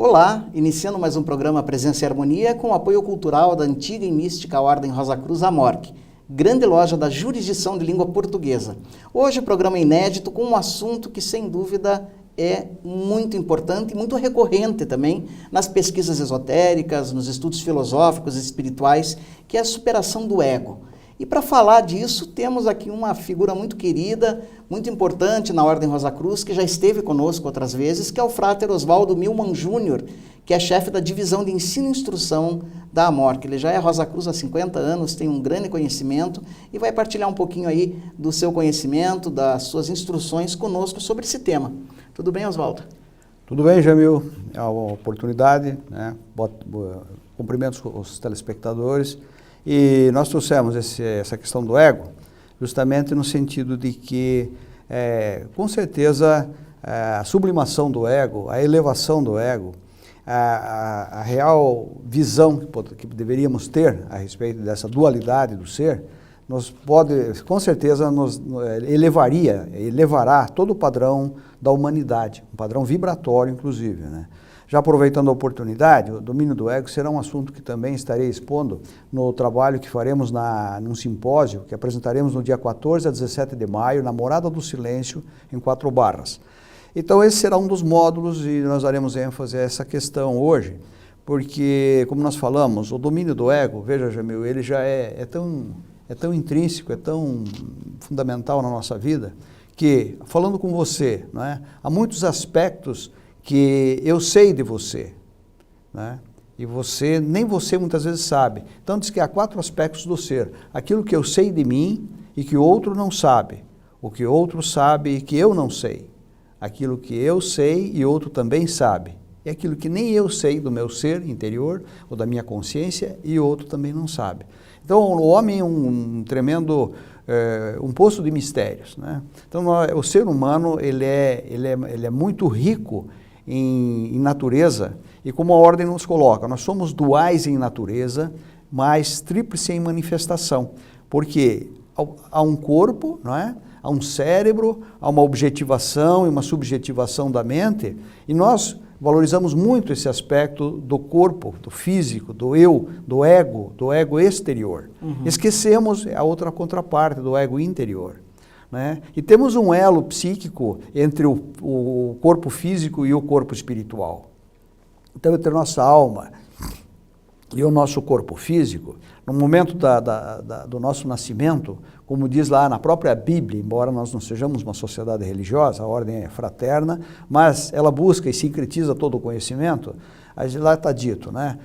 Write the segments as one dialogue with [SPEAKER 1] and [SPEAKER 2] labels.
[SPEAKER 1] Olá, iniciando mais um programa Presença e Harmonia com o apoio cultural da antiga e mística Ordem Rosa Cruz Amorque, grande loja da jurisdição de língua portuguesa. Hoje o programa é inédito com um assunto que sem dúvida é muito importante e muito recorrente também nas pesquisas esotéricas, nos estudos filosóficos e espirituais, que é a superação do ego. E para falar disso, temos aqui uma figura muito querida, muito importante na Ordem Rosa Cruz, que já esteve conosco outras vezes, que é o Frater Oswaldo Milman Júnior, que é chefe da Divisão de Ensino e Instrução da Amorque. Ele já é Rosa Cruz há 50 anos, tem um grande conhecimento e vai partilhar um pouquinho aí do seu conhecimento, das suas instruções conosco sobre esse tema. Tudo bem, Oswaldo?
[SPEAKER 2] Tudo bem, Jamil. É uma oportunidade, né? Cumprimento os telespectadores. E nós trouxemos essa questão do ego justamente no sentido de que, com certeza, a sublimação do ego, a elevação do ego, a real visão que deveríamos ter a respeito dessa dualidade do ser, com certeza nos elevará todo o padrão da humanidade, um padrão vibratório, inclusive, né? Já aproveitando a oportunidade, o domínio do ego será um assunto que também estarei expondo no trabalho que faremos num simpósio que apresentaremos no dia 14 a 17 de maio, na Morada do Silêncio, em 4 Barras. Então esse será um dos módulos e nós daremos ênfase a essa questão hoje, porque, como nós falamos, o domínio do ego, veja, Jamil, ele já é tão intrínseco, é tão fundamental na nossa vida, que, falando com você, não é, há muitos aspectos que eu sei de você, né? E nem você muitas vezes sabe. Então diz que há 4 aspectos do ser: aquilo que eu sei de mim e que o outro não sabe, o que o outro sabe e que eu não sei, aquilo que eu sei e outro também sabe, e aquilo que nem eu sei do meu ser interior ou da minha consciência e o outro também não sabe. Então o homem é um tremendo um poço de mistérios, né? Então o ser humano ele é muito rico em natureza, e como a ordem nos coloca, nós somos duais em natureza, mas tríplice em manifestação, porque há um corpo, não é? Há um cérebro, há uma objetivação e uma subjetivação da mente, e nós valorizamos muito esse aspecto do corpo, do físico, do eu, do ego exterior. Esquecemos a outra contraparte do ego interior, né? E temos um elo psíquico entre o corpo físico e o corpo espiritual. Então, entre a nossa alma e o nosso corpo físico, no momento do nosso nascimento, como diz lá na própria Bíblia, embora nós não sejamos uma sociedade religiosa, a ordem é fraterna, mas ela busca e sincretiza todo o conhecimento, lá está dito, né?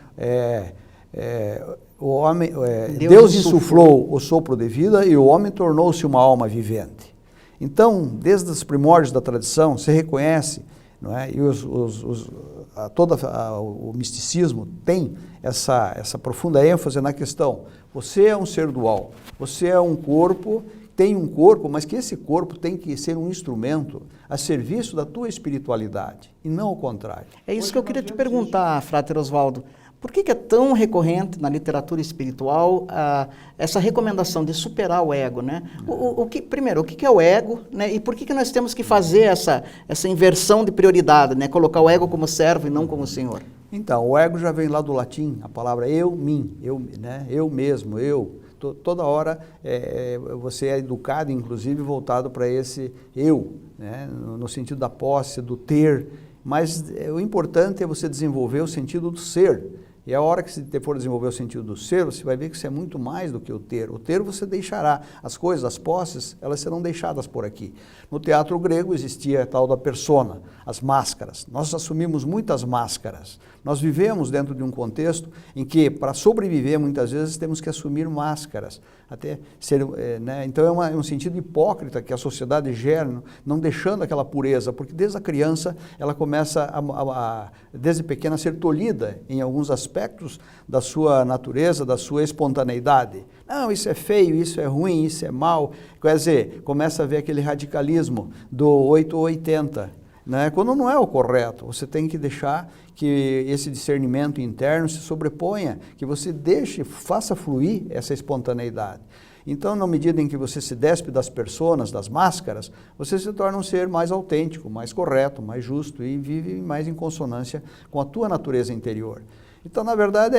[SPEAKER 2] O homem, Deus insuflou o sopro de vida e o homem tornou-se uma alma vivente. Então, desde os primórdios da tradição, se reconhece, não é? E o misticismo tem essa profunda ênfase na questão: você é um ser dual, você é um corpo, tem um corpo, mas que esse corpo tem que ser um instrumento a serviço da tua espiritualidade, e não o contrário.
[SPEAKER 1] É isso que eu queria te perguntar, Frater Oswaldo. Por que é tão recorrente na literatura espiritual essa recomendação de superar o ego, né? Primeiro, o que é o ego, né? E por que nós temos que fazer essa inversão de prioridade, né? Colocar o ego como servo e não como senhor?
[SPEAKER 2] Então, o ego já vem lá do latim, a palavra eu, mim, né? Eu mesmo, eu. Toda hora você é educado, inclusive, voltado para esse eu, né? No sentido da posse, do ter. Mas o importante é você desenvolver o sentido do ser. E a hora que você for desenvolver o sentido do ser, você vai ver que isso é muito mais do que o ter. O ter você deixará. As coisas, as posses, elas serão deixadas por aqui. No teatro grego existia a tal da persona, as máscaras. Nós assumimos muitas máscaras. Nós vivemos dentro de um contexto em que, para sobreviver, muitas vezes temos que assumir máscaras. Né? Então é um sentido hipócrita que a sociedade gera, não deixando aquela pureza, porque desde a criança ela começa, desde pequena, a ser tolhida em alguns aspectos da sua natureza, da sua espontaneidade. Não, isso é feio, isso é ruim, isso é mal. Quer dizer, começa a ver aquele radicalismo do 8 ou 80, né? Quando não é o correto. Você tem que deixar que esse discernimento interno se sobreponha, que você faça fluir essa espontaneidade. Então, na medida em que você se despe das personas, das máscaras, você se torna um ser mais autêntico, mais correto, mais justo e vive mais em consonância com a tua natureza interior. Então, na verdade,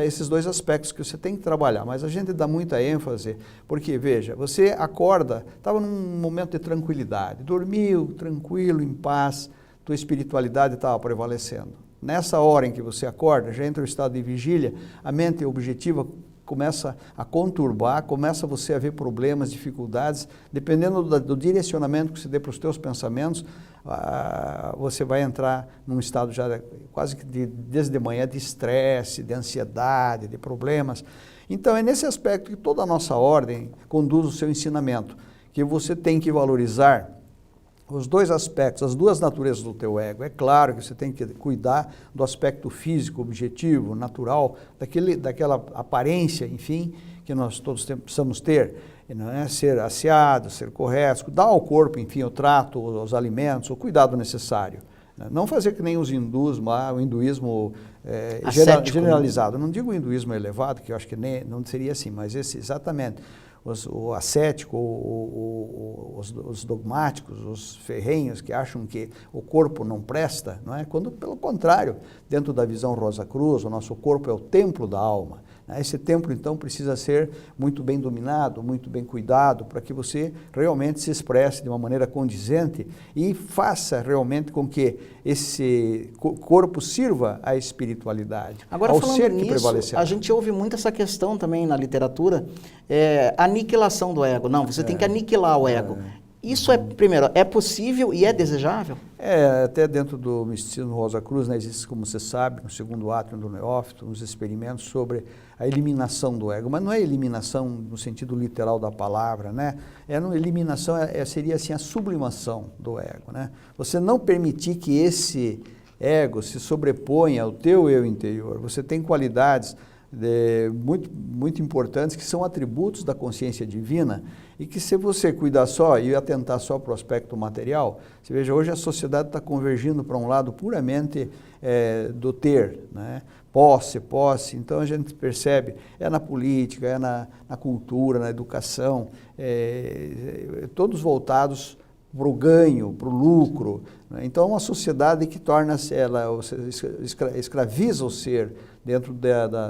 [SPEAKER 2] esses dois aspectos que você tem que trabalhar, mas a gente dá muita ênfase, porque, veja, você acorda, estava num momento de tranquilidade, dormiu tranquilo, em paz, tua espiritualidade estava prevalecendo. Nessa hora em que você acorda, já entra o estado de vigília, a mente objetiva começa a conturbar, começa você a ver problemas, dificuldades, dependendo do direcionamento que você dê para os teus pensamentos, você vai entrar num estado já quase que desde de manhã de estresse, de ansiedade, de problemas. Então é nesse aspecto que toda a nossa ordem conduz o seu ensinamento, que você tem que valorizar os dois aspectos, as duas naturezas do teu ego. É claro que você tem que cuidar do aspecto físico, objetivo, natural, daquela aparência, enfim, que nós todos precisamos ter, não é? Ser aseado, ser correto, dar ao corpo, enfim, o trato, os alimentos, o cuidado necessário. Não fazer que nem os hindus, o hinduísmo generalizado. Não digo o hinduísmo elevado, que eu acho que não seria assim, mas esse exatamente. O ascético, os dogmáticos, os ferrenhos que acham que o corpo não presta, não é? Quando, pelo contrário, dentro da visão Rosa Cruz, o nosso corpo é o templo da alma. Esse templo, então, precisa ser muito bem dominado, muito bem cuidado, para que você realmente se expresse de uma maneira condizente e faça realmente com que esse corpo sirva à espiritualidade,
[SPEAKER 1] agora,
[SPEAKER 2] ao
[SPEAKER 1] falando
[SPEAKER 2] ser que
[SPEAKER 1] nisso,
[SPEAKER 2] prevalecerá.
[SPEAKER 1] a gente ouve muito essa questão também na literatura, aniquilação do ego. Não, você tem que aniquilar o ego. Isso primeiro, é possível e é desejável?
[SPEAKER 2] Até dentro do misticismo Rosa Cruz, né, existe, como você sabe, no segundo átrio do Neófito, uns experimentos sobre a eliminação do ego, mas não é eliminação no sentido literal da palavra, né? Eliminação seria assim a sublimação do ego, né? Você não permitir que esse ego se sobreponha ao teu eu interior. Você tem qualidades muito importantes que são atributos da consciência divina e que, se você cuidar só e atentar só para o aspecto material, você veja, hoje a sociedade está convergindo para um lado puramente do ter, né? Posse, então a gente percebe, na política, na cultura, na educação, todos voltados para o ganho, para o lucro, né? Então, uma sociedade que torna-se, ela escraviza o ser dentro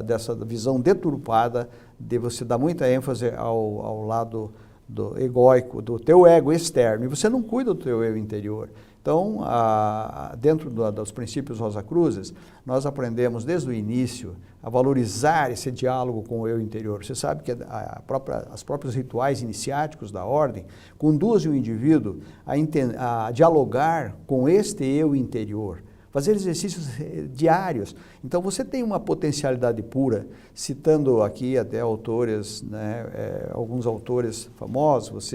[SPEAKER 2] dessa visão deturpada de você dar muita ênfase ao lado do egóico, do teu ego externo, e você não cuida do teu eu interior. Então, dentro dos princípios Rosa Cruzes, nós aprendemos desde o início a valorizar esse diálogo com o eu interior. Você sabe que os próprios rituais iniciáticos da ordem conduzem o indivíduo a dialogar com este eu interior, fazer exercícios diários. Então, você tem uma potencialidade pura, citando aqui até autores, né, alguns autores famosos,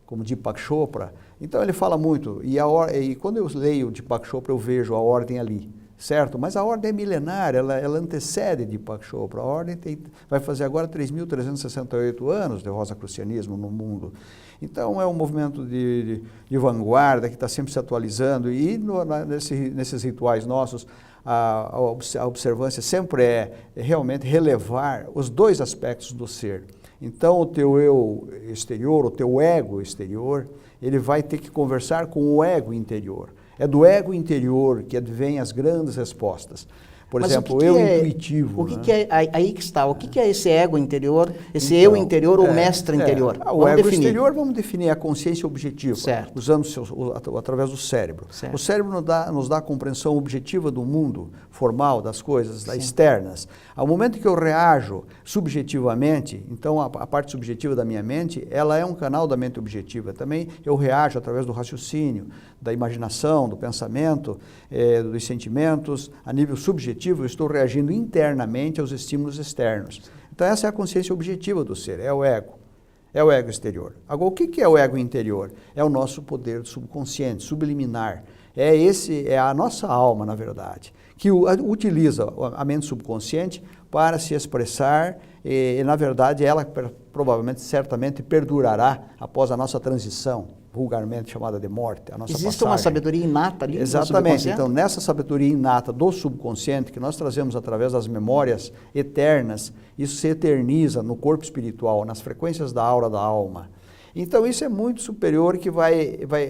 [SPEAKER 2] como Deepak Chopra. Então, ele fala muito, e quando eu leio Deepak Chopra, eu vejo a ordem ali, certo? Mas a ordem é milenar, ela antecede Deepak Chopra. A ordem vai fazer agora 3.368 anos de rosacrucianismo no mundo. Então, é um movimento de vanguarda que está sempre se atualizando, e nesses rituais nossos, a observância sempre é realmente relevar os dois aspectos do ser. Então, o teu eu exterior, o teu ego exterior, ele vai ter que conversar com o ego interior. É do ego interior que advém as grandes respostas. Por exemplo, o eu intuitivo.
[SPEAKER 1] Aí que está. O que é esse ego interior, esse eu interior ou mestre interior?
[SPEAKER 2] O ego exterior, vamos definir a consciência objetiva,
[SPEAKER 1] certo,
[SPEAKER 2] usando através do cérebro.
[SPEAKER 1] Certo.
[SPEAKER 2] O cérebro nos dá a compreensão objetiva do mundo formal, das coisas externas. Ao momento que eu reajo subjetivamente, então a parte subjetiva da minha mente, ela é um canal da mente objetiva. Também eu reajo através do raciocínio, da imaginação, do pensamento, dos sentimentos, a nível subjetivo. Eu estou reagindo internamente aos estímulos externos. Então, essa é a consciência objetiva do ser, é o ego exterior. Agora, o que é o ego interior? É o nosso poder subconsciente, subliminar. É a nossa alma, na verdade, que utiliza a mente subconsciente para se expressar e na verdade, ela provavelmente, certamente, perdurará após a nossa transição vulgarmente chamada de morte, a nossa
[SPEAKER 1] Existe
[SPEAKER 2] passagem.
[SPEAKER 1] uma sabedoria inata ali?
[SPEAKER 2] Exatamente. Então, nessa sabedoria inata do subconsciente, que nós trazemos através das memórias eternas, isso se eterniza no corpo espiritual, nas frequências da aura da alma. Então, isso é muito superior,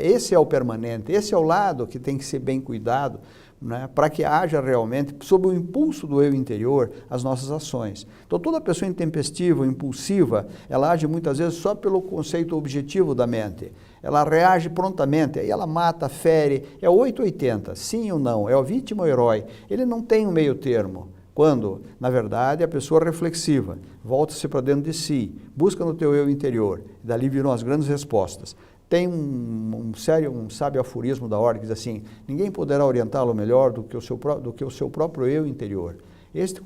[SPEAKER 2] esse é o permanente, esse é o lado que tem que ser bem cuidado, né, para que haja realmente, sob o impulso do eu interior, as nossas ações. Então, toda pessoa intempestiva, impulsiva, ela age muitas vezes só pelo conceito objetivo da mente. Ela reage prontamente, aí ela mata, fere, é 880, sim ou não, é o vítima ou o herói. Ele não tem um meio termo. Quando, na verdade, a pessoa reflexiva, volta-se para dentro de si, busca no teu eu interior, e dali viram as grandes respostas. Tem um sábio aforismo da ordem que diz assim: ninguém poderá orientá-lo melhor do que o seu próprio eu interior. Este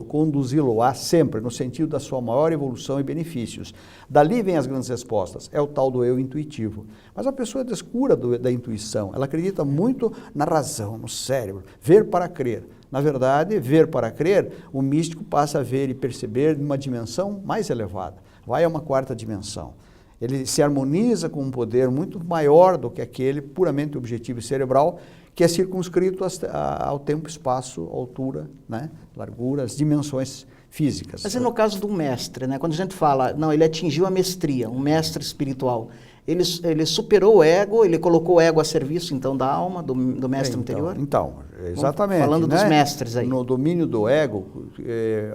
[SPEAKER 2] conduzi-lo-á sempre no sentido da sua maior evolução e benefícios. Dali vem as grandes respostas, é o tal do eu intuitivo. Mas a pessoa é descura da intuição, ela acredita muito na razão, no cérebro, ver para crer. Na verdade, ver para crer, o místico passa a ver e perceber numa dimensão mais elevada, vai a uma quarta dimensão. Ele se harmoniza com um poder muito maior do que aquele puramente objetivo e cerebral, que é circunscrito ao tempo, espaço, altura, né, largura, as dimensões físicas.
[SPEAKER 1] Mas e no caso do mestre, né? Quando a gente fala, não, ele atingiu a mestria, um mestre espiritual, ele superou o ego, ele colocou o ego a serviço, então, da alma, do mestre interior?
[SPEAKER 2] Então, exatamente.
[SPEAKER 1] Falando dos mestres aí.
[SPEAKER 2] No domínio do ego,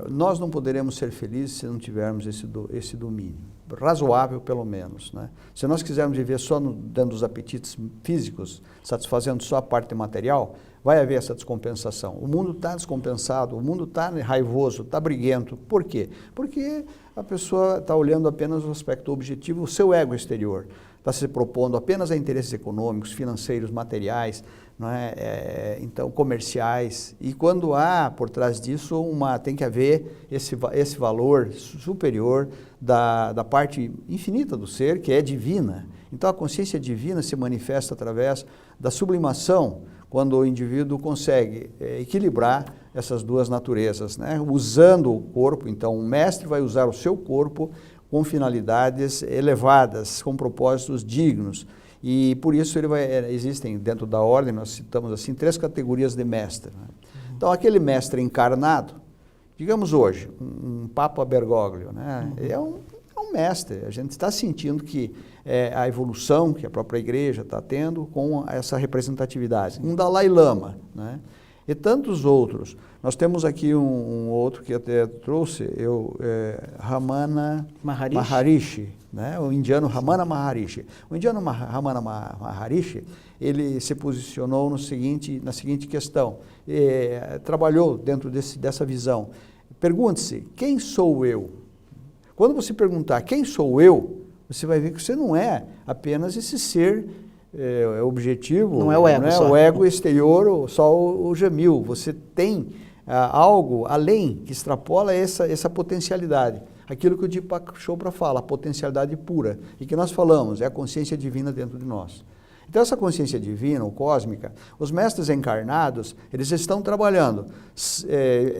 [SPEAKER 2] nós não poderemos ser felizes se não tivermos esse domínio. Razoável, pelo menos, né? Se nós quisermos viver só dentro dos apetites físicos, satisfazendo só a parte material, vai haver essa descompensação. O mundo está descompensado, o mundo está raivoso, está briguento. Por quê? Porque a pessoa está olhando apenas o aspecto objetivo, o seu ego exterior. Está se propondo apenas a interesses econômicos, financeiros, materiais, não é? Então comerciais. E quando há por trás disso tem que haver esse valor superior da parte infinita do ser, que é divina. Então a consciência divina se manifesta através da sublimação, quando o indivíduo consegue equilibrar essas duas naturezas, né? Usando o corpo. Então o mestre vai usar o seu corpo com finalidades elevadas, com propósitos dignos. E por isso existem dentro da ordem, nós citamos assim, 3 categorias de mestre, né? Então aquele mestre encarnado, digamos hoje, um Papa Bergoglio, né? É um mestre. A gente está sentindo que a evolução que a própria igreja está tendo com essa representatividade. Um Dalai Lama, né? E tantos outros. Nós temos aqui um outro que até trouxe, Ramana Maharishi, né? O indiano Ramana Maharishi. O indiano Ramana Maharishi, ele se posicionou na seguinte questão, trabalhou dentro dessa visão. Pergunte-se, quem sou eu? Quando você perguntar quem sou eu, você vai ver que você não é apenas esse ser objetivo,
[SPEAKER 1] não é o ego,
[SPEAKER 2] não é o ego exterior, só o Jamil. Você tem algo além que extrapola essa potencialidade. Aquilo que o Deepak Chopra fala, a potencialidade pura. E que nós falamos, é a consciência divina dentro de nós. Então essa consciência divina ou cósmica, os mestres encarnados, eles estão trabalhando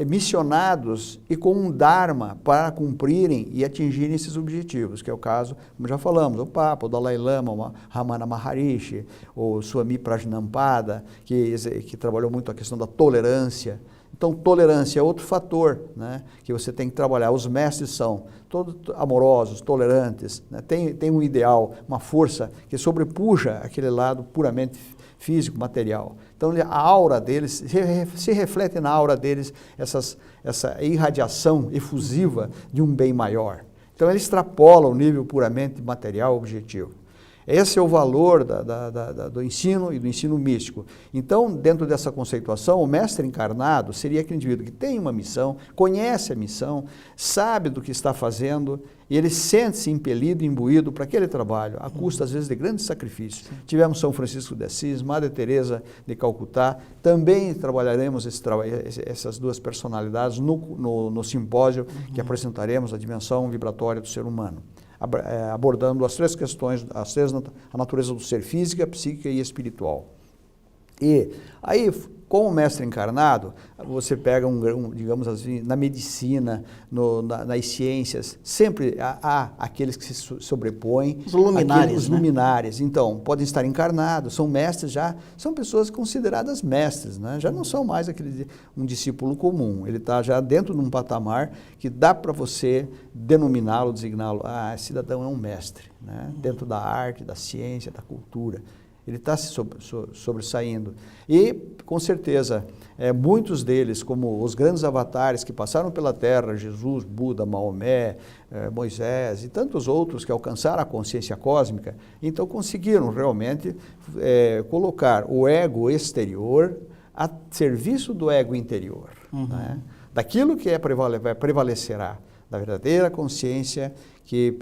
[SPEAKER 2] missionados e com um dharma para cumprirem e atingirem esses objetivos, que é o caso, como já falamos, o Papa, o Dalai Lama, o Ramana Maharishi, o Swami Prajnapada, que trabalhou muito a questão da tolerância. Então, tolerância é outro fator, né, que você tem que trabalhar. Os mestres são todos amorosos, tolerantes, né, tem um ideal, uma força que sobrepuja aquele lado puramente físico, material. Então, a aura deles, se reflete na aura deles essa irradiação efusiva de um bem maior. Então, ele extrapola o nível puramente material objetivo. Esse é o valor do ensino e do ensino místico. Então, dentro dessa conceituação, o mestre encarnado seria aquele indivíduo que tem uma missão, conhece a missão, sabe do que está fazendo, e ele sente-se impelido, imbuído para aquele trabalho, à custa, às vezes, de grandes sacrifícios. Tivemos São Francisco de Assis, Madre Teresa de Calcutá, também trabalharemos essas duas personalidades no simpósio que apresentaremos, a dimensão vibratória do ser humano, abordando as 3 questões, a natureza do ser física, psíquica e espiritual. E aí, como mestre encarnado, você pega digamos assim, na medicina, nas ciências, sempre há aqueles que se sobrepõem.
[SPEAKER 1] Os luminares,
[SPEAKER 2] os luminares. Então, podem estar encarnados, são mestres já, são pessoas consideradas mestres, né? Já não são mais um discípulo comum. Ele está já dentro de um patamar que dá para você denominá-lo, designá-lo. Ah, esse cidadão é um mestre, né? Dentro da arte, da ciência, da cultura. Ele está se sobressaindo. E, com certeza, muitos deles, como os grandes avatares que passaram pela Terra, Jesus, Buda, Maomé, Moisés e tantos outros que alcançaram a consciência cósmica, então conseguiram realmente colocar o ego exterior a serviço do ego interior, né? Daquilo que prevalecerá, da verdadeira consciência que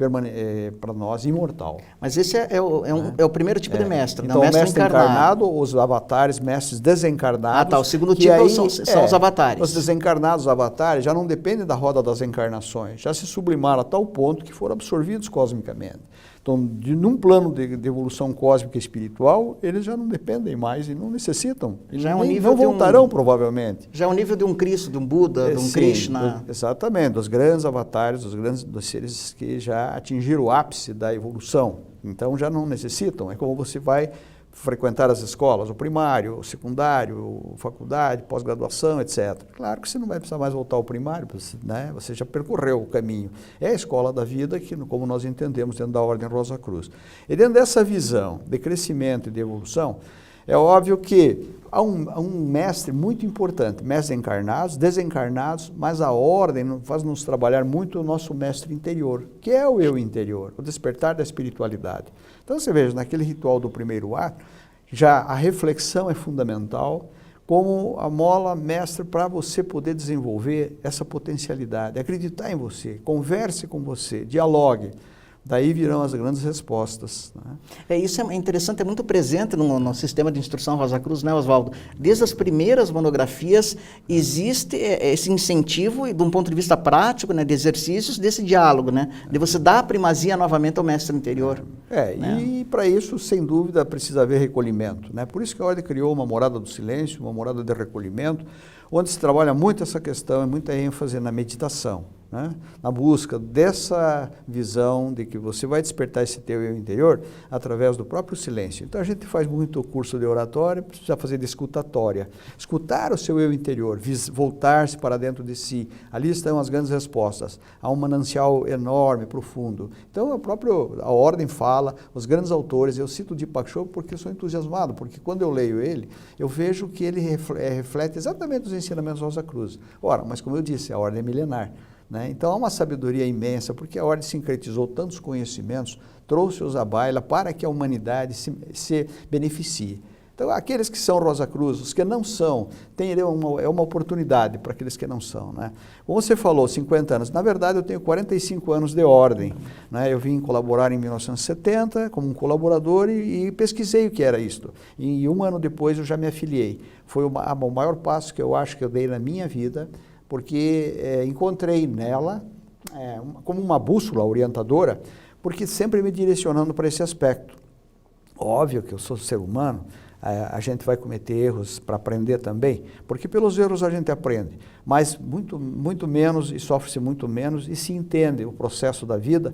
[SPEAKER 2] para nós imortal.
[SPEAKER 1] Mas esse é o primeiro tipo de mestre,
[SPEAKER 2] então,
[SPEAKER 1] né?
[SPEAKER 2] O mestre encarnado, os avatares, mestres desencarnados.
[SPEAKER 1] Ah, tá. O segundo tipo
[SPEAKER 2] aí,
[SPEAKER 1] são os avatares.
[SPEAKER 2] Os desencarnados, os avatares, já não dependem da roda das encarnações, já se sublimaram a tal ponto que foram absorvidos cosmicamente. Então, num plano de evolução cósmica e espiritual, eles já não dependem mais e não necessitam.
[SPEAKER 1] Já é um nível
[SPEAKER 2] não voltarão, provavelmente.
[SPEAKER 1] Já é o nível de um Cristo, de um Buda, de um Krishna.
[SPEAKER 2] Exatamente, dos grandes avatares, dos seres que já atingiram o ápice da evolução. Então, já não necessitam. É como você vai frequentar as escolas, o primário, o secundário, faculdade, pós-graduação, etc. Claro que você não vai precisar mais voltar ao primário, né? Você já percorreu o caminho. É a escola da vida, que, como nós entendemos dentro da Ordem Rosa Cruz. E dentro dessa visão de crescimento e de evolução, é óbvio que há um mestre muito importante, mestres encarnados, desencarnados, mas a Ordem faz-nos trabalhar muito o nosso mestre interior, que é o eu interior, o despertar da espiritualidade. Então você veja, naquele ritual do primeiro ato, já a reflexão é fundamental, como a mola mestra para você poder desenvolver essa potencialidade, acreditar em você, converse com você, dialogue. Daí virão as grandes respostas, né?
[SPEAKER 1] Isso é interessante, é muito presente no sistema de instrução Rosa Cruz, né, Oswaldo? Desde as primeiras monografias existe esse incentivo, de um ponto de vista prático, né, de exercícios, desse diálogo, né, de você dar a primazia novamente ao mestre interior. Né?
[SPEAKER 2] E para isso, sem dúvida, precisa haver recolhimento, né? Por isso que a Ordem criou uma morada do silêncio, uma morada de recolhimento, onde se trabalha muito essa questão, muita ênfase na meditação, né? Na busca dessa visão de que você vai despertar esse teu eu interior através do próprio silêncio. Então a gente faz muito curso de oratória, precisa fazer de escutatória. Escutar o seu eu interior, voltar-se para dentro de si. Ali estão as grandes respostas. Há um manancial enorme, profundo. Então a Ordem fala, os grandes autores, eu cito o Deepak Chopra porque eu sou entusiasmado, porque quando eu leio ele, eu vejo que ele reflete exatamente os ensinamentos da Rosa Cruz. Ora, mas como eu disse, a Ordem é milenar, né? Então há uma sabedoria imensa, porque a Ordem sincretizou tantos conhecimentos, trouxe-os à baila para que a humanidade se beneficie. Então aqueles que são Rosa Cruz, os que não são, é uma oportunidade para aqueles que não são, né? Como você falou, 50 anos, na verdade eu tenho 45 anos de Ordem, né? Eu vim colaborar em 1970 como um colaborador e pesquisei o que era isto. E um ano depois eu já me afiliei. Foi o maior passo que eu acho que eu dei na minha vida, porque encontrei nela como uma bússola orientadora, porque sempre me direcionando para esse aspecto. Óbvio que eu sou ser humano, a gente vai cometer erros para aprender também, porque pelos erros a gente aprende, mas muito menos e sofre-se muito menos e se entende o processo da vida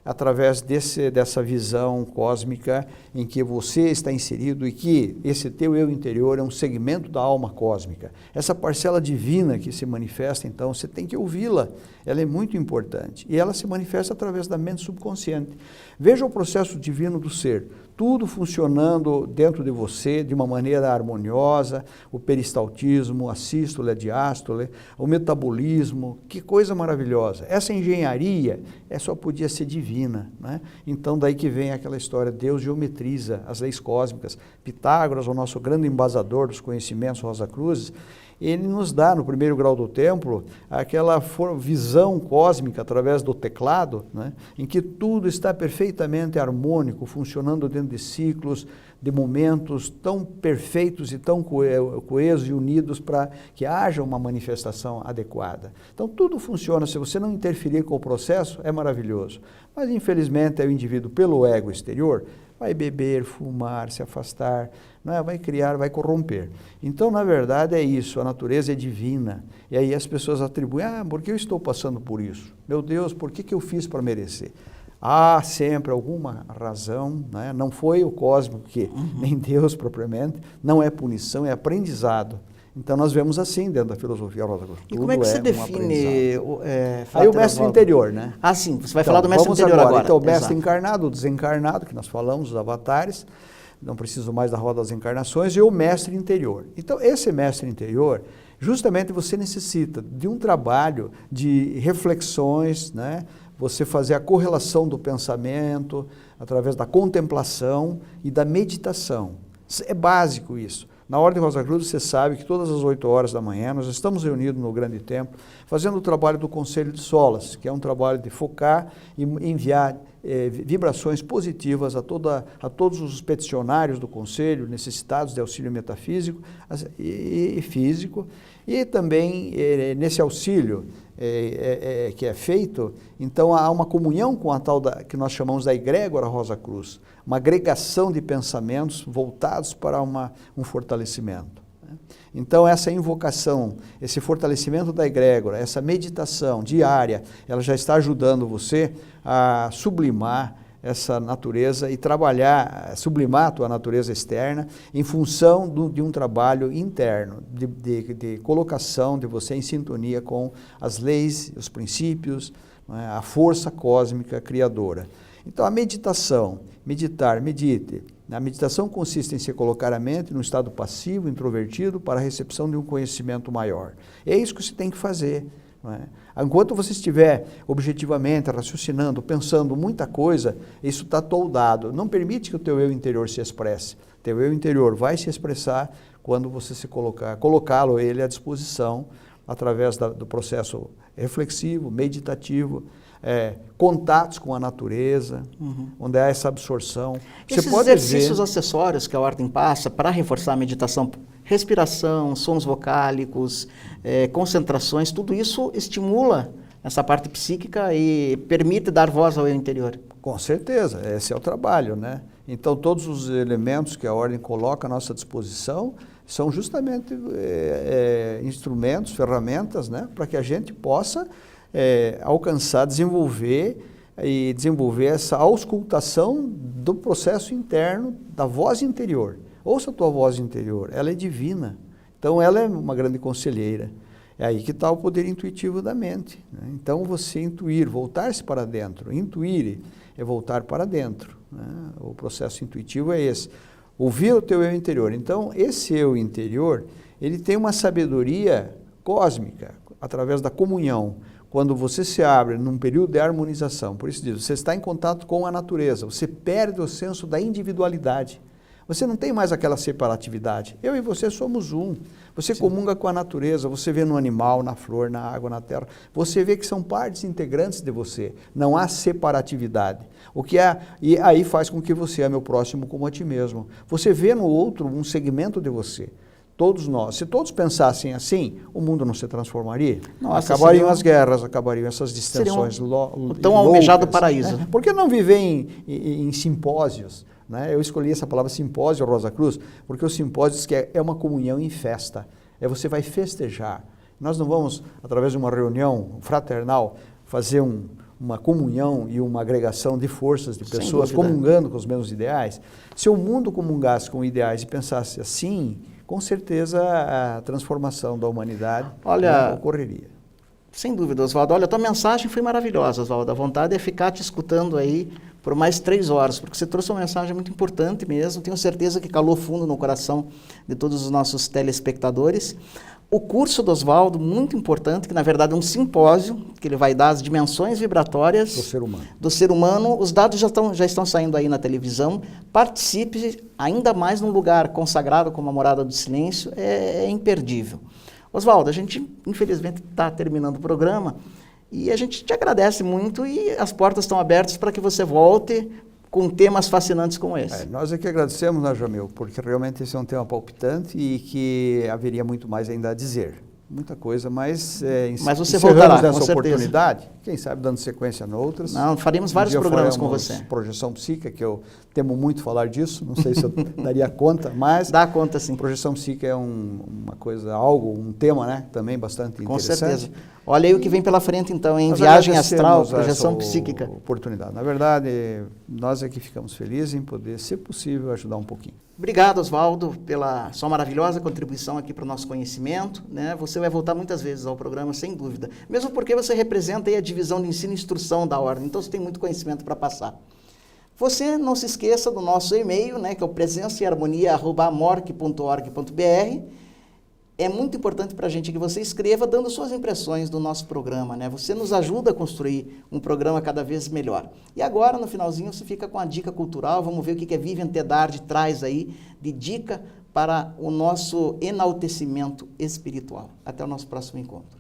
[SPEAKER 2] através dessa visão cósmica em que você está inserido e que esse teu eu interior é um segmento da alma cósmica. Essa parcela divina que se manifesta, então, você tem que ouvi-la. Ela é muito importante. E ela se manifesta através da mente subconsciente. Veja o processo divino do ser. Tudo funcionando dentro de você de uma maneira harmoniosa, o peristaltismo, a sístole, a diástole, o metabolismo, que coisa maravilhosa. Essa engenharia só podia ser divina, né? Então daí que vem aquela história, Deus geometriza as leis cósmicas. Pitágoras, o nosso grande embasador dos conhecimentos Rosa Cruz, ele nos dá, no primeiro grau do templo, aquela visão cósmica através do teclado, né, em que tudo está perfeitamente harmônico, funcionando dentro de ciclos, de momentos tão perfeitos e tão coesos e unidos para que haja uma manifestação adequada. Então, tudo funciona, se você não interferir com o processo, é maravilhoso. Mas, infelizmente, o indivíduo, pelo ego exterior, vai beber, fumar, se afastar, não é? Vai criar, vai corromper. Então, na verdade, é isso, a natureza é divina. E aí as pessoas atribuem, por que eu estou passando por isso? Meu Deus, por que eu fiz para merecer? Há sempre alguma razão, né? Não foi o cósmico que, nem Deus propriamente, não é punição, é aprendizado. Então nós vemos assim dentro da filosofia Rosa Cruz.
[SPEAKER 1] E como é que você define
[SPEAKER 2] aí o mestre interior, né?
[SPEAKER 1] Ah, sim, você vai falar do mestre interior agora.
[SPEAKER 2] Então o mestre encarnado, o desencarnado, que nós falamos, os avatares, não preciso mais da roda das encarnações, e o mestre interior. Então esse mestre interior, justamente você necessita de um trabalho de reflexões, né? Você fazer a correlação do pensamento através da contemplação e da meditação. É básico isso. Na Ordem Rosa Cruz, você sabe que todas as 8 horas da manhã nós estamos reunidos no grande templo, fazendo o trabalho do Conselho de Solas, que é um trabalho de focar e enviar vibrações positivas a todos os peticionários do Conselho, necessitados de auxílio metafísico e físico, e também nesse auxílio que é feito, então há uma comunhão com a tal que nós chamamos da egrégora Rosa Cruz, uma agregação de pensamentos voltados para um fortalecimento. Então essa invocação, esse fortalecimento da egrégora, essa meditação diária, ela já está ajudando você a sublimar essa natureza e sublimar a tua natureza externa em função de um trabalho interno, de colocação de você em sintonia com as leis, os princípios, né, a força cósmica criadora. Então a meditação, medite. A meditação consiste em se colocar a mente num estado passivo, introvertido, para a recepção de um conhecimento maior. É isso que você tem que fazer. Não é? Enquanto você estiver objetivamente raciocinando, pensando muita coisa, isso está toldado. Não permite que o teu eu interior se expresse. Teu eu interior vai se expressar quando você se colocá-lo ele à disposição através do processo reflexivo, meditativo, contatos com a natureza, onde há essa absorção.
[SPEAKER 1] Esses exercícios acessórios que a Ordem passa para reforçar a meditação, respiração, sons vocálicos, concentrações, tudo isso estimula essa parte psíquica e permite dar voz ao eu interior.
[SPEAKER 2] Com certeza, esse é o trabalho, né? Então todos os elementos que a Ordem coloca à nossa disposição são justamente instrumentos, ferramentas, né? Para que a gente possa alcançar, desenvolver essa auscultação do processo interno, da voz interior. Ouça a tua voz interior, ela é divina, então ela é uma grande conselheira. É aí que está o poder intuitivo da mente, né? Então você intuir, voltar-se para dentro, intuir é voltar para dentro, né? O processo intuitivo é esse, ouvir o teu eu interior. Então esse eu interior, ele tem uma sabedoria cósmica, através da comunhão. Quando você se abre num período de harmonização, por isso diz, você está em contato com a natureza, você perde o senso da individualidade. Você não tem mais aquela separatividade. Eu e você somos um. Você comunga com a natureza, você vê no animal, na flor, na água, na terra. Você vê que são partes integrantes de você. Não há separatividade. E aí faz com que você ame o próximo como a ti mesmo. Você vê no outro um segmento de você. Todos nós, se todos pensassem assim, o mundo não se transformaria.
[SPEAKER 1] Nossa,
[SPEAKER 2] acabariam as guerras, acabariam essas distensões
[SPEAKER 1] o tão almejado paraíso.
[SPEAKER 2] Né? Por que não viver em simpósios? Né? Eu escolhi essa palavra simpósio Rosa Cruz, porque o simpósio diz que é uma comunhão em festa. Você vai festejar. Nós não vamos, através de uma reunião fraternal, fazer uma comunhão e uma agregação de forças de pessoas comungando com os mesmos ideais. Se o mundo comungasse com ideais e pensasse assim, com certeza a transformação da humanidade ocorreria.
[SPEAKER 1] Sem dúvida, Oswaldo. Olha, a tua mensagem foi maravilhosa, Oswaldo. A vontade é ficar te escutando aí por mais 3 horas, porque você trouxe uma mensagem muito importante mesmo. Tenho certeza que calou fundo no coração de todos os nossos telespectadores. O curso do Oswaldo, muito importante, que na verdade é um simpósio, que ele vai dar as dimensões vibratórias do ser humano. Os dados já estão saindo aí na televisão. Participe ainda mais num lugar consagrado como a Morada do Silêncio, é imperdível. Oswaldo, a gente infelizmente está terminando o programa e a gente te agradece muito e as portas estão abertas para que você volte com temas fascinantes como esse.
[SPEAKER 2] Nós é que agradecemos, né, Jamil, porque realmente esse é um tema palpitante e que haveria muito mais ainda a dizer. muita coisa, mas
[SPEAKER 1] você voltará,
[SPEAKER 2] nessa
[SPEAKER 1] com certeza.
[SPEAKER 2] oportunidade, quem sabe dando sequência em outras.
[SPEAKER 1] Não, faremos vários programas com você.
[SPEAKER 2] Projeção psíquica, que eu temo muito falar disso, não sei se eu daria conta, mas...
[SPEAKER 1] Dá conta, sim.
[SPEAKER 2] Projeção psíquica é uma coisa, um tema, né, também bastante
[SPEAKER 1] com
[SPEAKER 2] interessante.
[SPEAKER 1] Com certeza. Olha aí o que vem pela frente, então, em viagem astral, projeção psíquica.
[SPEAKER 2] Oportunidade. Na verdade, nós aqui ficamos felizes em poder, se possível, ajudar um pouquinho.
[SPEAKER 1] Obrigado, Oswaldo, pela sua maravilhosa contribuição aqui para o nosso conhecimento, né? Você vai voltar muitas vezes ao programa, sem dúvida. Mesmo porque você representa aí a divisão de ensino e instrução da Ordem, então você tem muito conhecimento para passar. Você não se esqueça do nosso e-mail, né, que é o presençaeharmonia@amorc.org.br. É muito importante para a gente que você escreva dando suas impressões do nosso programa, né? Você nos ajuda a construir um programa cada vez melhor. E agora, no finalzinho, você fica com a dica cultural. Vamos ver o que a Vivian Tedard traz aí de dica para o nosso enaltecimento espiritual. Até o nosso próximo encontro.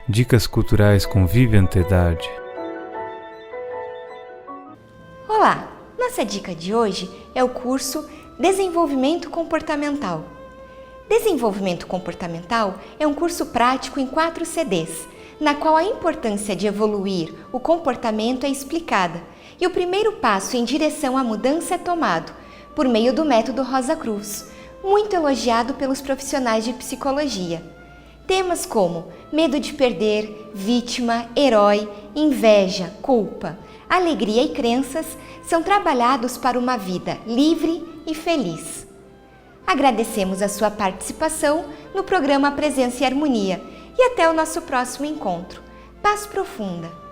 [SPEAKER 3] Dicas culturais com Vivian Tedard.
[SPEAKER 4] Olá! Nossa dica de hoje é o curso Desenvolvimento Comportamental. Desenvolvimento Comportamental é um curso prático em 4 CDs, na qual a importância de evoluir o comportamento é explicada e o primeiro passo em direção à mudança é tomado por meio do método Rosa Cruz, muito elogiado pelos profissionais de psicologia. Temas como medo de perder, vítima, herói, inveja, culpa, alegria e crenças são trabalhados para uma vida livre e feliz. Agradecemos a sua participação no programa Presença e Harmonia e até o nosso próximo encontro. Paz profunda!